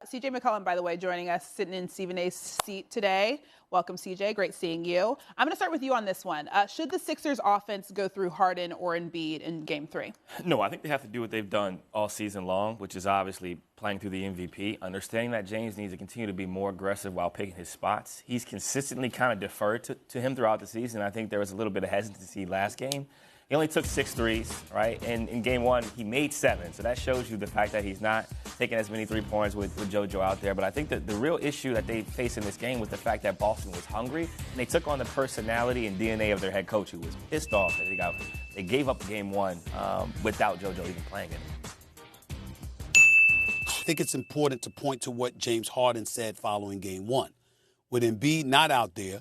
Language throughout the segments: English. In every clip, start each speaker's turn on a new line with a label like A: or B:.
A: CJ McCollum, by the way, joining us, sitting in Stephen A's seat today. Welcome, CJ. Great seeing you. I'm going to start with you on this one. Should the Sixers offense go through Harden or Embiid in Game 3?
B: No, I think they have to do what they've done all season long, which is obviously playing through the MVP, understanding that James needs to continue to be more aggressive while picking his spots. He's consistently kind of deferred to him throughout the season. I think there was a little bit of hesitancy last game. He only took 6 threes, right? And in Game 1, he made 7. So that shows you the fact that he's not taking as many three-pointers with JoJo out there. But I think that the real issue that they faced in this game was the fact that Boston was hungry. And they took on the personality and DNA of their head coach, who was pissed off that they gave up Game 1 without JoJo even playing it.
C: I think it's important to point to what James Harden said following Game 1. With Embiid not out there,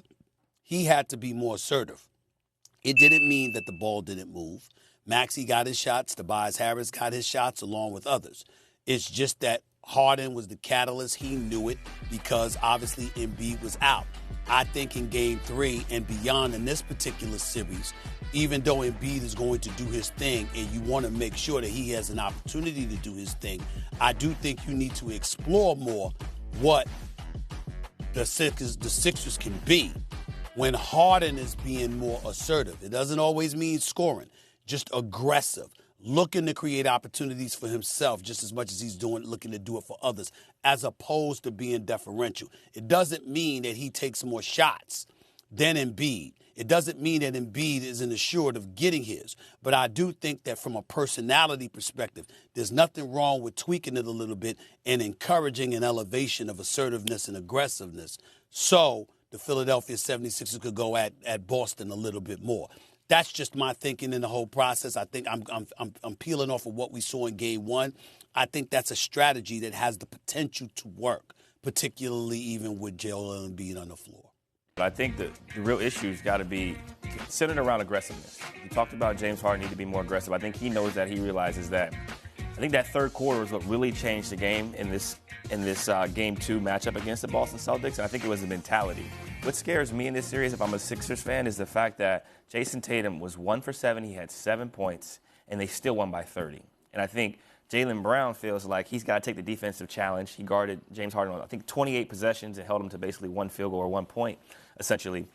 C: he had to be more assertive. It didn't mean that the ball didn't move. Maxey got his shots. Tobias Harris got his shots along with others. It's just that Harden was the catalyst. He knew it because obviously Embiid was out. I think in Game 3 and beyond in this particular series, even though Embiid is going to do his thing and you want to make sure that he has an opportunity to do his thing, I do think you need to explore more what the Sixers can be. When Harden is being more assertive, it doesn't always mean scoring, just aggressive, looking to create opportunities for himself just as much as he's looking to do it for others, as opposed to being deferential. It doesn't mean that he takes more shots than Embiid. It doesn't mean that Embiid isn't assured of getting his. But I do think that from a personality perspective, there's nothing wrong with tweaking it a little bit and encouraging an elevation of assertiveness and aggressiveness. So the Philadelphia 76ers could go at Boston a little bit more. That's just my thinking in the whole process. I think I'm peeling off of what we saw in Game 1. I think that's a strategy that has the potential to work, particularly even with Joel Embiid on the floor.
B: I think the real issue's got to be centered around aggressiveness. You talked about James Harden need to be more aggressive. I think he knows that. He realizes that. I think that third quarter is what really changed the game in this Game 2 matchup against the Boston Celtics, and I think it was the mentality. What scares me in this series, if I'm a Sixers fan, is the fact that Jason Tatum was 1 for 7. He had 7 points, and they still won by 30. And I think Jaylen Brown feels like he's got to take the defensive challenge. He guarded James Harden on, I think, 28 possessions and held him to basically 1 field goal or 1 point, essentially.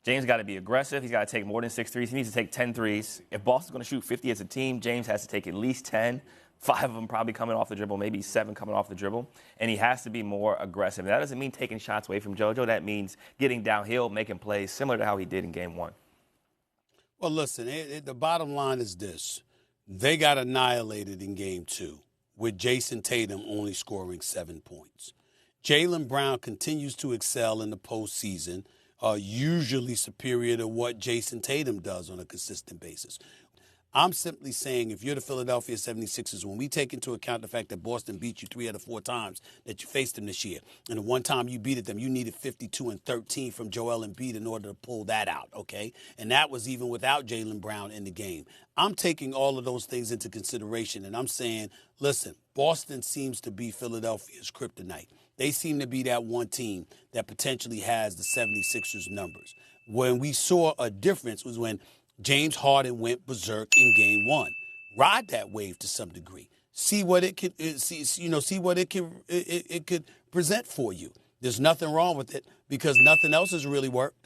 B: James got to be aggressive. He's got to take more than 6 threes. He needs to take 10 threes. If Boston's going to shoot 50 as a team, James has to take at least 10. 5 of them probably coming off the dribble, maybe 7 coming off the dribble. And he has to be more aggressive. And that doesn't mean taking shots away from JoJo. That means getting downhill, making plays, similar to how he did in Game 1.
C: Well, listen, the bottom line is this. They got annihilated in Game 2 with Jason Tatum only scoring 7 points. Jaylen Brown continues to excel in the postseason, usually superior to what Jason Tatum does on a consistent basis. I'm simply saying if you're the Philadelphia 76ers, when we take into account the fact that Boston beat you 3 out of 4 times that you faced them this year, and the one time you beat them, you needed 52 and 13 from Joel Embiid in order to pull that out, okay? And that was even without Jaylen Brown in the game. I'm taking all of those things into consideration, and I'm saying, listen, Boston seems to be Philadelphia's kryptonite. They seem to be that one team that potentially has the 76ers numbers. When we saw a difference was when James Harden went berserk in Game 1. Ride that wave to some degree. See what it could it could present for you. There's nothing wrong with it because nothing else has really worked.